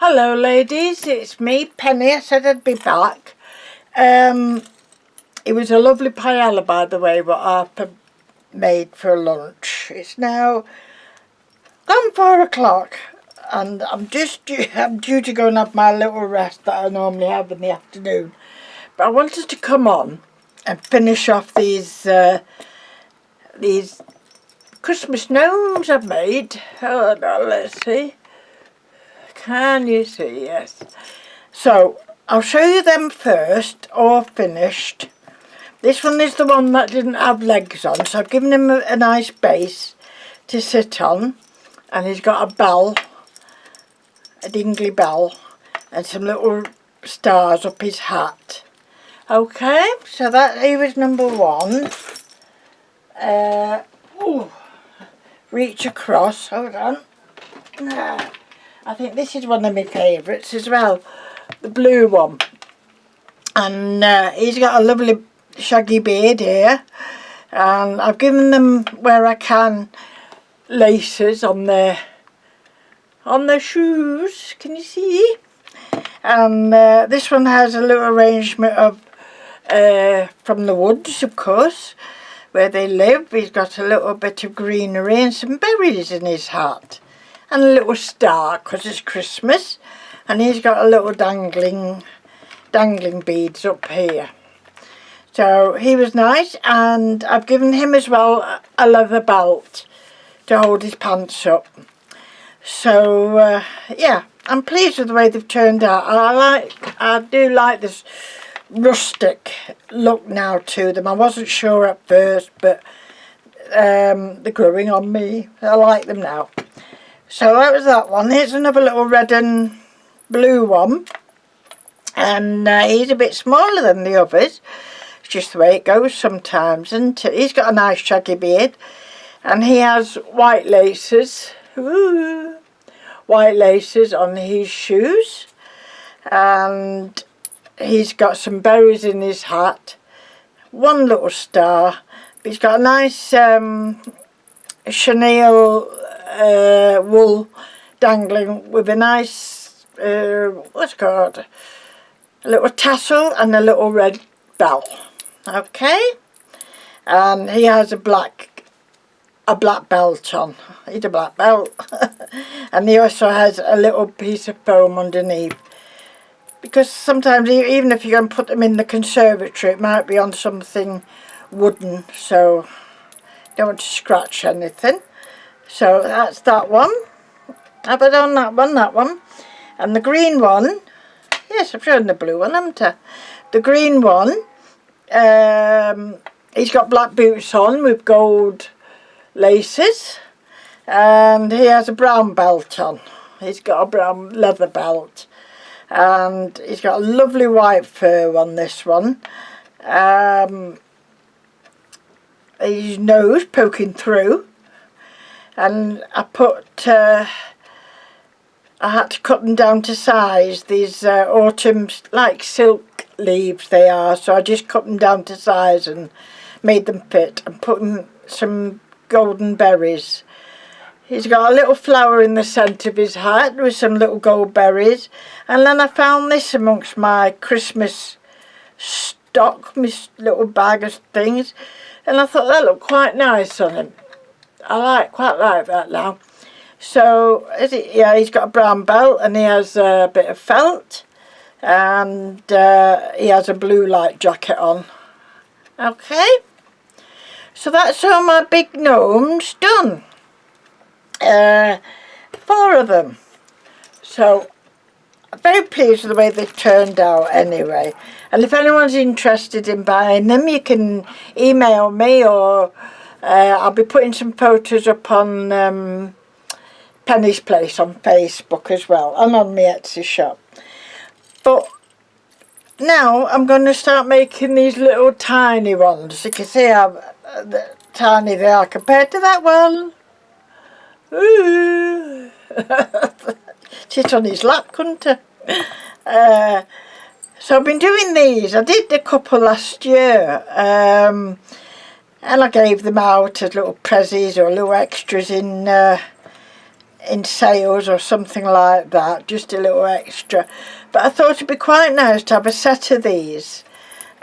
Hello ladies, it's me, Penny. I said I'd be back. It was a lovely paella, by the way, what Harper made for lunch. It's now gone 4 o'clock and I'm due to go and have my little rest that I normally have in the afternoon. But I wanted to come on and finish off these Christmas gnomes I've made. Oh no, let's see. Can you see? Yes. So I'll show you them first, all finished. This one is the one that didn't have legs on, so I've given him a nice base to sit on, and he's got a bell, a dingly bell, and some little stars up his hat. Okay, so he was number one. Reach across, hold on. I think this is one of my favourites as well, the blue one. And he's got a lovely shaggy beard here. And I've given them, where I can, laces on their shoes. Can you see? And this one has a little arrangement of from the woods, of course, where they live. He's got a little bit of greenery and some berries in his hat. And a little star, because it's Christmas. And he's got a little dangling beads up here. So he was nice, and I've given him as well a leather belt to hold his pants up. So yeah, I'm pleased with the way they've turned out. I do like this rustic look now to them. I wasn't sure at first, but they're growing on me. I like them now. So that was that one. Here's another little red and blue one. And he's a bit smaller than the others. It's just the way it goes sometimes, isn't it? He's got a nice shaggy beard. And he has white laces. Ooh, white laces on his shoes. And he's got some berries in his hat. One little star. He's got a nice chenille wool dangling with a nice what's it called, a little tassel and a little red bell. Okay, and he has a black belt on. He's a black belt. And he also has a little piece of foam underneath, because sometimes even if you're going to put them in the conservatory, it might be on something wooden, so don't want to scratch anything. So that's that one. Have I done that one? And the green one, yes, I've shown the blue one, haven't I? The green one, he's got black boots on with gold laces, and he has a brown belt on. He's got a brown leather belt, and he's got a lovely white fur on this one. His nose poking through. And I had to cut them down to size. These autumn, like silk leaves they are, so I just cut them down to size and made them fit, and put in some golden berries. He's got a little flower in the centre of his hat with some little gold berries. And then I found this amongst my Christmas stock, my little bag of things, and I thought that looked quite nice on him. I quite like that now. So yeah, he's got a brown belt, and he has a bit of felt, and he has a blue light jacket on. Okay, so that's all my big gnomes done. 4 of them. So I'm very pleased with the way they've turned out anyway. And if anyone's interested in buying them, you can email me, or I'll be putting some photos up on Penny's Place on Facebook as well, and on my Etsy shop. But now I'm going to start making these little tiny ones. You can see how tiny they are compared to that one. Ooh. Sit on his lap, couldn't I? So I've been doing these. I did a couple last year. And I gave them out as little prezzies or little extras in in sales or something like that, just a little extra. But I thought it'd be quite nice to have a set of these.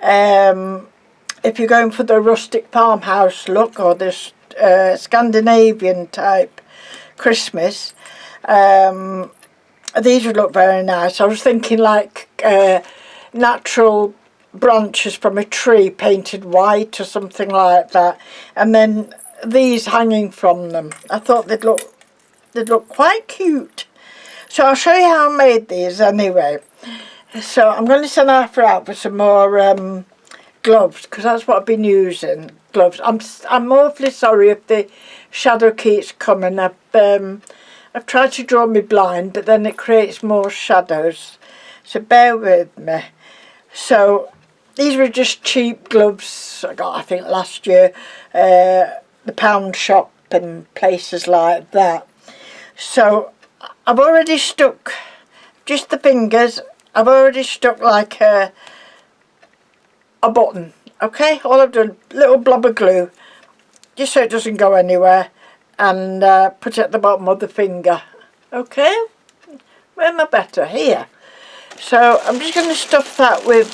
If you're going for the rustic farmhouse look or this Scandinavian type Christmas, these would look very nice. I was thinking like natural branches from a tree painted white or something like that, and then these hanging from them. I thought they'd look quite cute. So I'll show you how I made these anyway. So I'm going to send Arthur out for some more gloves, because that's what I've been using. Gloves. I'm awfully sorry if the shadow keeps coming. I've tried to draw me blind, but then it creates more shadows. So bear with me. So these were just cheap gloves I got, I think, last year. The pound shop and places like that. So I've already stuck just the fingers. I've already stuck like a button. Okay, all I've done, little blob of glue, just so it doesn't go anywhere, and put it at the bottom of the finger. Okay, where am I better? Here. So I'm just going to stuff that with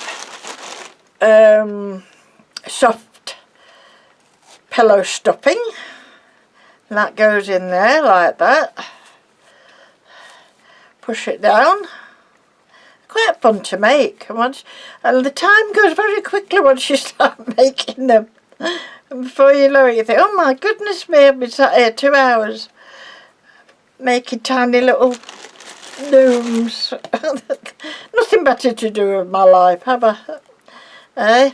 soft pillow stuffing. And that goes in there like that. Push it down. Quite fun to make. And the time goes very quickly once you start making them. And before you know it, you think, oh my goodness me, I've been sat here 2 hours making tiny little gnomes. Nothing better to do with my life, have I? Eh?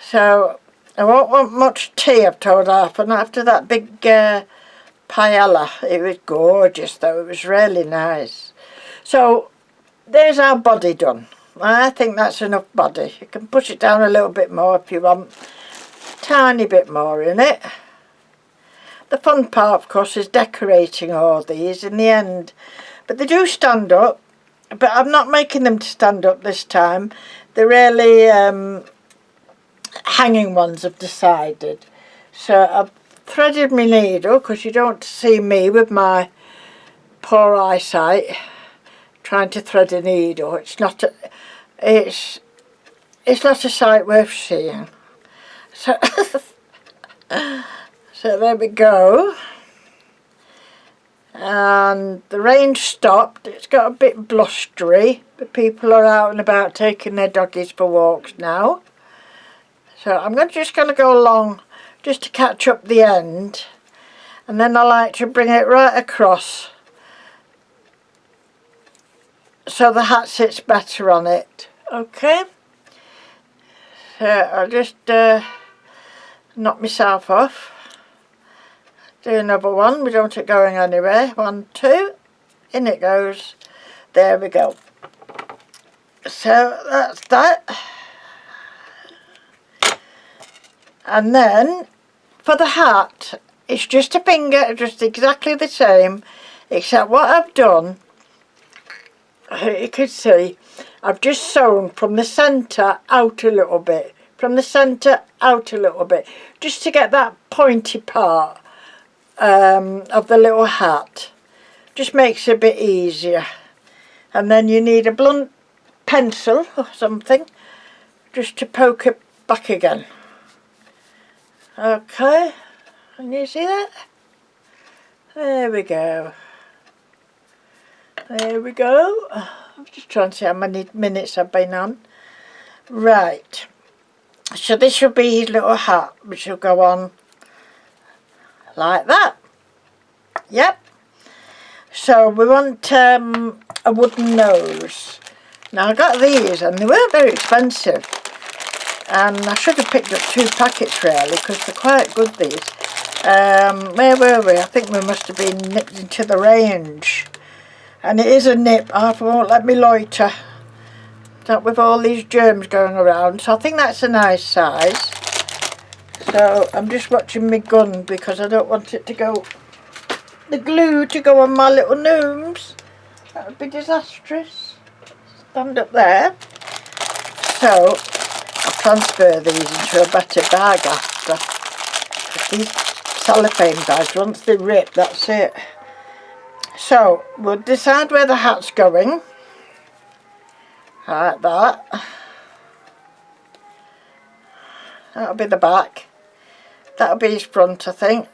So I won't want much tea, I've told Arthur, and after that big paella. It was gorgeous though, it was really nice. So there's our body done. I think that's enough body. You can push it down a little bit more if you want. Tiny bit more in it. The fun part, of course, is decorating all these in the end. But they do stand up. But I'm not making them to stand up this time. They're really hanging ones, I've decided. So I've threaded my needle, because you don't see me with my poor eyesight trying to thread a needle. It's not a sight worth seeing. So, so there we go. And the rain stopped. It's got a bit blustery, but people are out and about taking their doggies for walks now. So I'm just going to go along just to catch up the end, and then I like to bring it right across so the hat sits better on it. Okay, so I'll just knock myself off. Do another one. We don't want it going anywhere. 1, 2, in it goes. There we go. So that's that. And then for the hat, it's just a finger, just exactly the same, except what I've done, you can see, I've just sewn from the centre out a little bit, from the centre out a little bit, just to get that pointy part of the little hat. Just makes it a bit easier. And then you need a blunt pencil or something just to poke it back again. Okay, can you see that? There we go. There we go. I'm just trying to see how many minutes I've been on. Right. So this should be his little hat, which will go on like that. Yep. So we want a wooden nose. Now I got these and they weren't very expensive. And I should have picked up 2 packets really, because they're quite good, these. Where were we? I think we must have been nipped into the range. And it is a nip. Arthur won't let me loiter. Not with all these germs going around. So I think that's a nice size. So I'm just watching my gun, because I don't want it to go, the glue to go on my little gnomes. That would be disastrous. Stand up there. So I'll transfer these into a better bag after. These cellophane bags, once they rip, that's it. So we'll decide where the hat's going, like that. That'll be the back, that'll be his front, I think,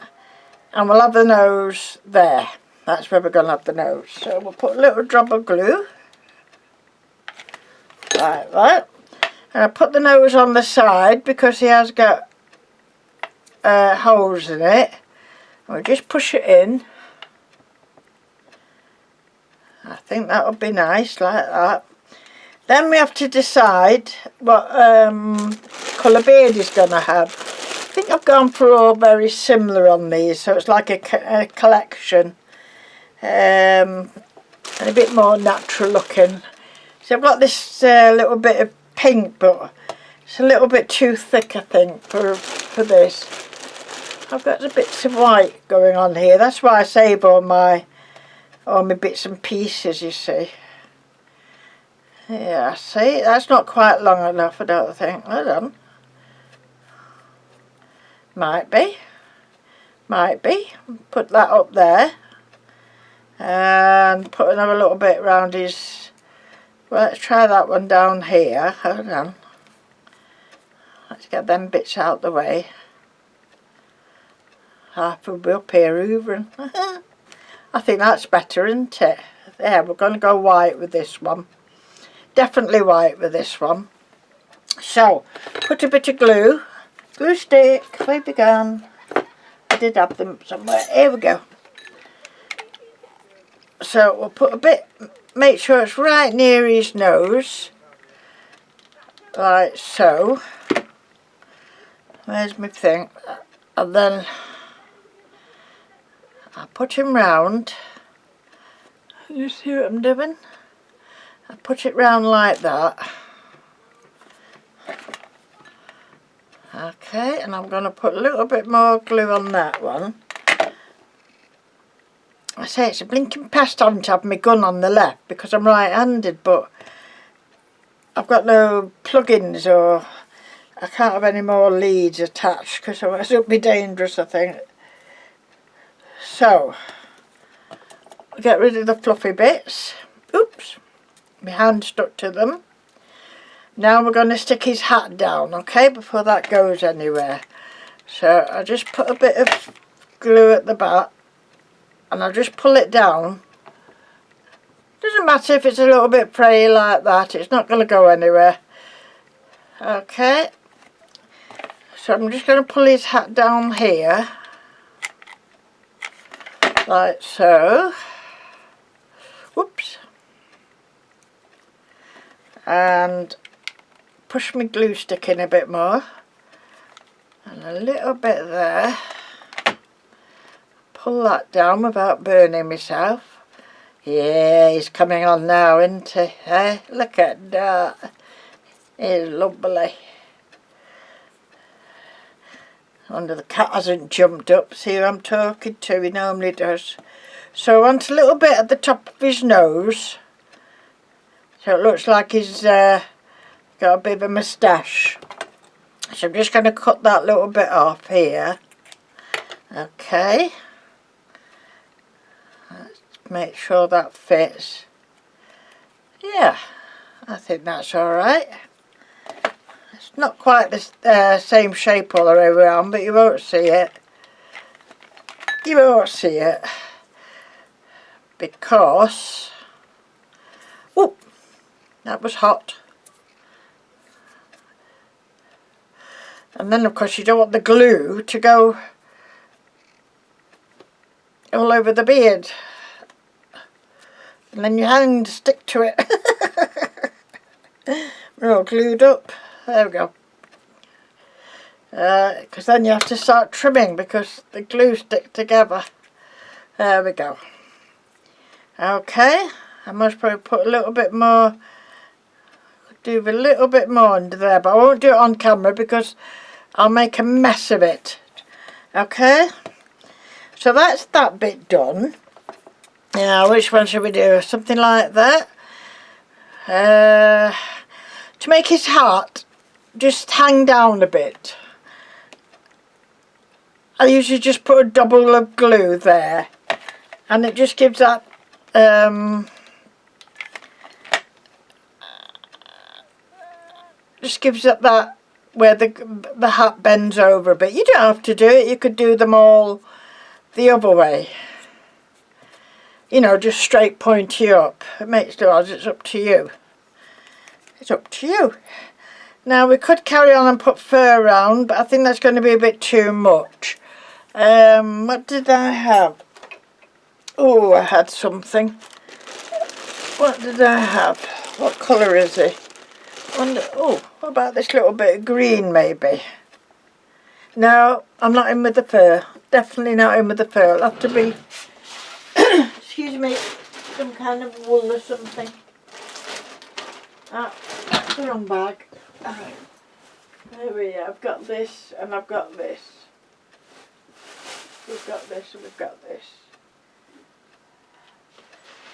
and we'll have the nose there. That's where we're going to have the nose. So we'll put a little drop of glue, like that, and I put the nose on the side because he has got holes in it. We'll just push it in. I think that'll be nice, like that. Then we have to decide what colour beard he's going to have. I think I've gone for all very similar on these, so it's like a collection. And a bit more natural looking. So I've got this little bit of pink, but it's a little bit too thick, I think, for this. I've got the bits of white going on here. That's why I save all my bits and pieces, you see. Yeah, see, that's not quite long enough, I don't think. Hold on. Might be. Might be. Put that up there. And put another little bit around his... Well, let's try that one down here. Hold on. Let's get them bits out the way. Half will be up here hoovering. I think that's better, isn't it? There, we're going to go white with this one. Definitely white with this one. So, put a bit of glue. Glue stick, where have you gone? I did have them somewhere. Here we go. So, we'll put a bit, make sure it's right near his nose. Like so. Where's my thing? And then I put him round. You see what I'm doing? I put it round like that. Okay, and I'm going to put a little bit more glue on that one. I say it's a blinking pest having to have my gun on the left because I'm right-handed, but I've got no plugins or I can't have any more leads attached because it would be dangerous, I think. So, get rid of the fluffy bits. Oops, my hand stuck to them. Now we're going to stick his hat down, okay, before that goes anywhere. So I just put a bit of glue at the back and I'll just pull it down. Doesn't matter if it's a little bit frayy like that, it's not going to go anywhere. Okay, so I'm just going to pull his hat down here. Like so. Whoops. And push my glue stick in a bit more. And a little bit there. Pull that down without burning myself. Yeah, he's coming on now, isn't he? Eh? Look at that. He's lovely. I wonder the cat hasn't jumped up. See who I'm talking to? He normally does. So I want a little bit at the top of his nose. So it looks like he's got a bit of a moustache. So I'm just going to cut that little bit off here. Okay. Let's make sure that fits. Yeah, I think that's alright. It's not quite the same shape all the way around, but you won't see it. You won't see it. Because... Whoop! That was hot. And then of course you don't want the glue to go all over the beard. And then your hand stick to it. We're all glued up. There we go. Because then you have to start trimming because the glue stick together. There we go. Okay, I must probably put a little bit more, do a little bit more under there, but I won't do it on camera because I'll make a mess of it. Okay, so that's that bit done. Now, which one should we do? Something like that. To make his heart just hang down a bit, I usually just put a double of glue there. and it just gives that that where the hat bends over a bit. You don't have to do it, you could do them all the other way, you know, just straight pointy up. It makes no odds, it's up to you. It's up to you. Now we could carry on and put fur around, but I think that's going to be a bit too much. What did I have? Oh, I had something. What did I have? What colour is it? Oh, what about this little bit of green maybe? No, I'm not in with the fur. Definitely not in with the fur. It'll have to be, excuse me, some kind of wool or something. Ah, that's the wrong bag. There we are. I've got this and I've got this. We've got this and we've got this.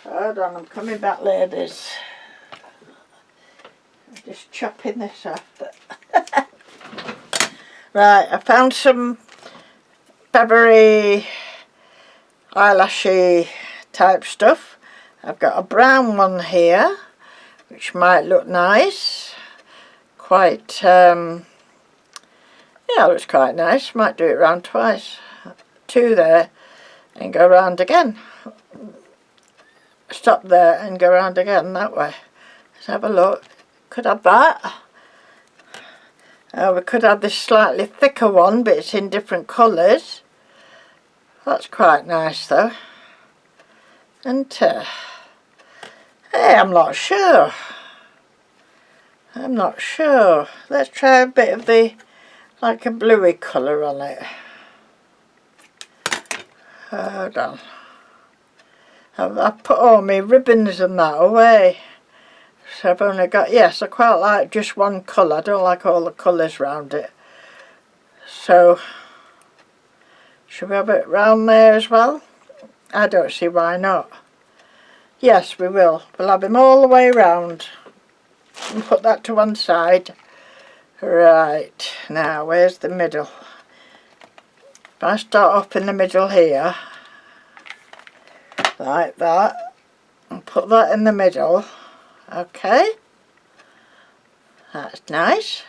Hold on, I'm coming back, ladies. I'm just chopping this off. Right, I found some feathery, eyelashy type stuff. I've got a brown one here, which might look nice. Quite, yeah, looks quite nice. Might do it round twice. 2 there and go round again. Stop there and go round again that way. Let's have a look. Could have that. We could have this slightly thicker one, but it's in different colours. That's quite nice though. And hey, I'm not sure. I'm not sure. Let's try a bit of the, like a bluey colour on it. Hold on. I've put all my ribbons and that away. So I've only got, yes, I quite like just one colour. I don't like all the colours round it. So, should we have it round there as well? I don't see why not. Yes, we will. We'll have him all the way round. And put that to one side. Right, now where's the middle? If I start off in the middle here, like that, and put that in the middle, okay, that's nice,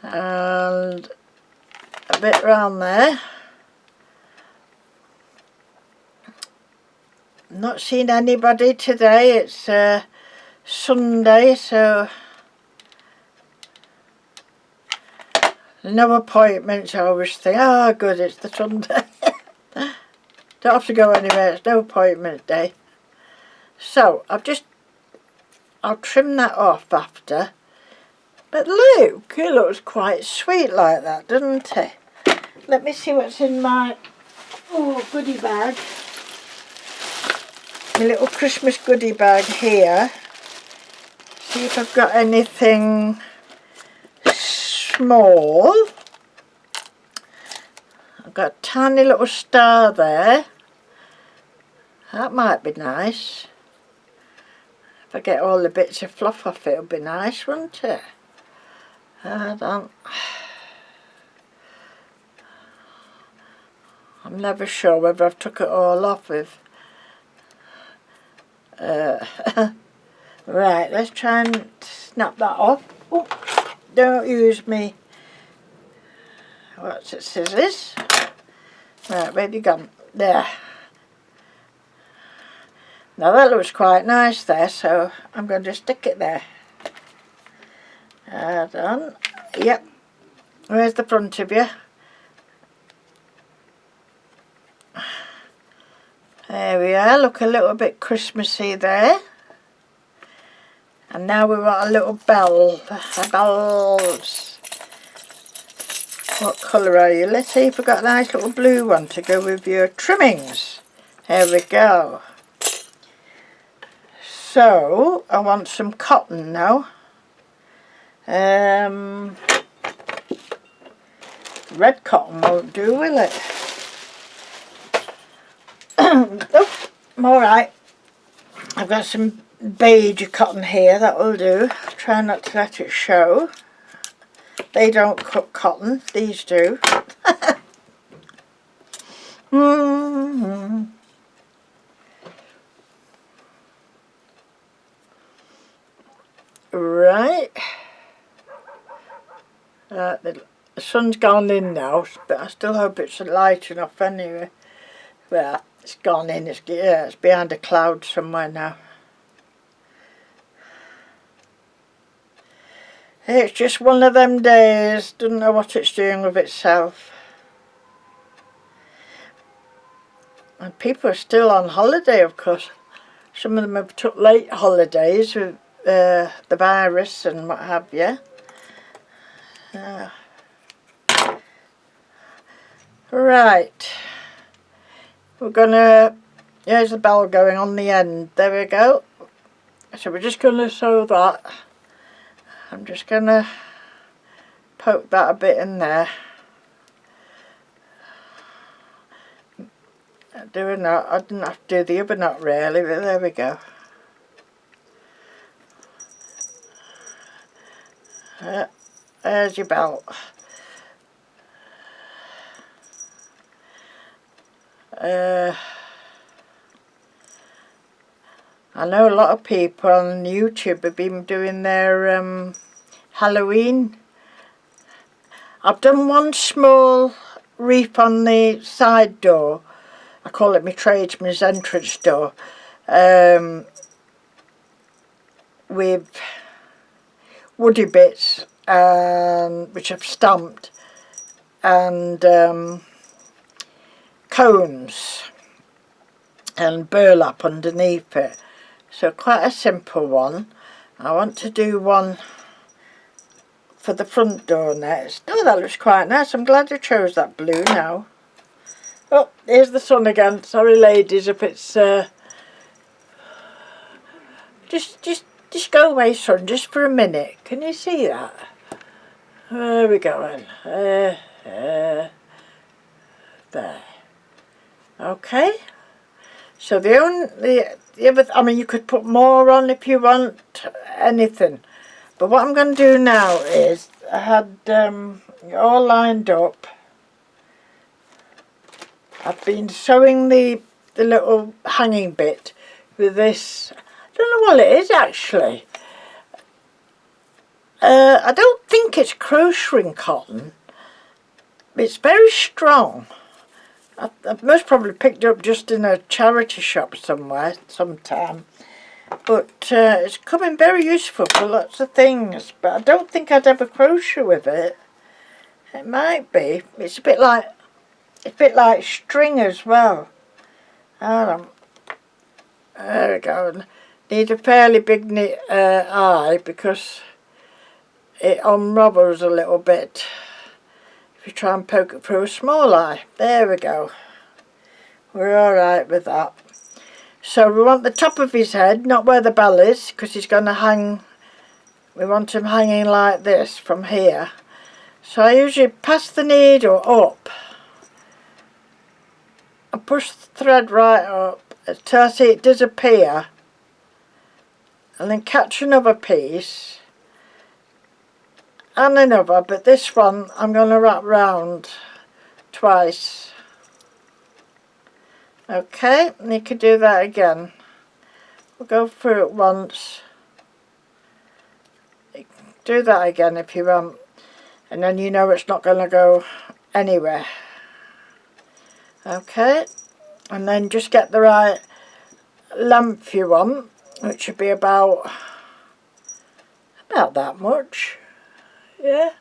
and a bit round there. Not seen anybody today, it's Sunday, so no appointments. I always think, oh good, it's the Sunday. Don't have to go anywhere, it's no appointment day. So I'll trim that off after. But look, it looks quite sweet like that, doesn't it? Let me see what's in my goodie bag. My little Christmas goodie bag here. See if I've got anything small. I've got a tiny little star there. That might be nice. If I get all the bits of fluff off it, it'll be nice, won't it? Hold on. I'm never sure whether I've took it all off with. Right, let's try and snap that off. Oh, don't use me. What's it, scissors? Right, where have you gone? There. Now that looks quite nice there, so I'm going to stick it there. Hold on. Yep. Where's the front of you? There we are. Look a little bit Christmassy there. And now we want a little bell. Bells. What colour are you? Let's see if we've got a nice little blue one to go with your trimmings. There we go. So, I want some cotton now. Red cotton won't do, will it? Oh, I'm alright. I've got some beige cotton here, that will do. Try not to let it show. They don't cut cotton, these do. Right. The sun's gone in now, but I still hope it's light enough anyway. Well, it's gone in. It's behind a cloud somewhere now. It's just one of them days. Doesn't know what it's doing with itself. And people are still on holiday, of course. Some of them have took late holidays with the virus and what have you. Right. We're gonna... Here's the bell going on the end. There we go. So we're just gonna sew that. I'm just gonna poke that a bit in there. Doing that, I didn't have to do the other knot really, but there we go. There's your belt. I know a lot of people on YouTube have been doing their Halloween. I've done one small wreath on the side door. I call it my tradesman's entrance door, with woody bits which I've stamped, and cones and burlap underneath it. So quite a simple one. I want to do one for the front door next. Oh, that looks quite nice. I'm glad I chose that blue now. Oh, here's the sun again. Sorry, ladies, if it's just go away, sun, just for a minute. Can you see that? There we go. There. Okay. So the other, I mean, you could put more on if you want, anything. But what I'm going to do now is I had all lined up. I've been sewing the little hanging bit with this. I don't know what it is actually. I don't think it's crocheting cotton. It's very strong. I've most probably picked it up just in a charity shop somewhere sometime. But it's coming very useful for lots of things. But I don't think I'd ever crochet with it. It might be. It's a bit like string as well. Hold on. There we go. Need a fairly big eye because it unravels a little bit if you try and poke it through a small eye. There we go. We're alright with that. So we want the top of his head, not where the bell is, because he's going to hang. We want him hanging like this from here. So I usually pass the needle up and push the thread right up until I see it disappear, and then catch another piece and another, but this one I'm going to wrap round twice. Okay, and you can do that again. We'll go through it once. You can do that again if you want, and then you know it's not going to go anywhere. Okay, and then just get the right length you want, which should be about that much. Yeah,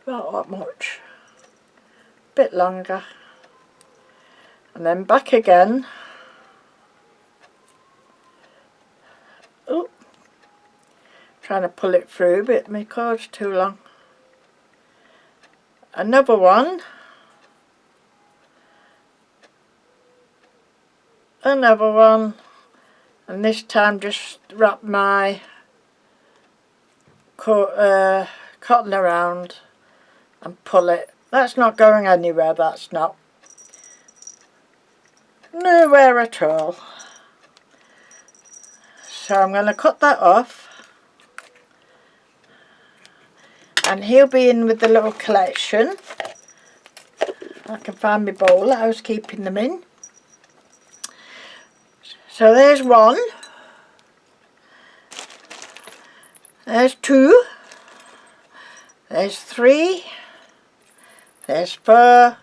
about that much. Bit longer. And then back again. Oh, trying to pull it through, but my cord's too long. Another one. Another one. And this time just wrap my cotton around and pull it. That's not going anywhere, that's not. Nowhere at all. So I'm going to cut that off, and he'll be in with the little collection. I can find my bowl that I was keeping them in. So there's one. There's two. There's three. There's four.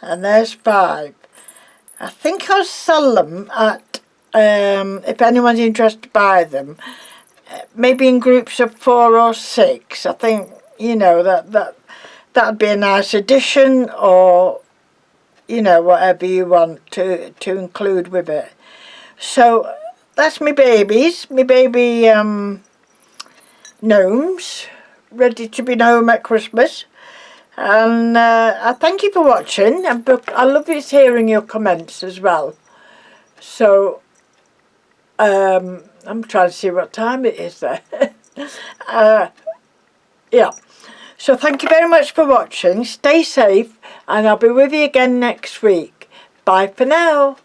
And there's five. I think I'll sell them at, if anyone's interested to buy them, maybe in groups of 4 or 6. I think, you know, that'd be a nice addition, or, you know, whatever you want to include with it. So that's my babies, my baby gnomes, ready to be gnome at Christmas. And I thank you for watching, and I love hearing your comments as well. So I'm trying to see what time it is there. Yeah, so thank you very much for watching. Stay safe, and I'll be with you again next week. Bye for now.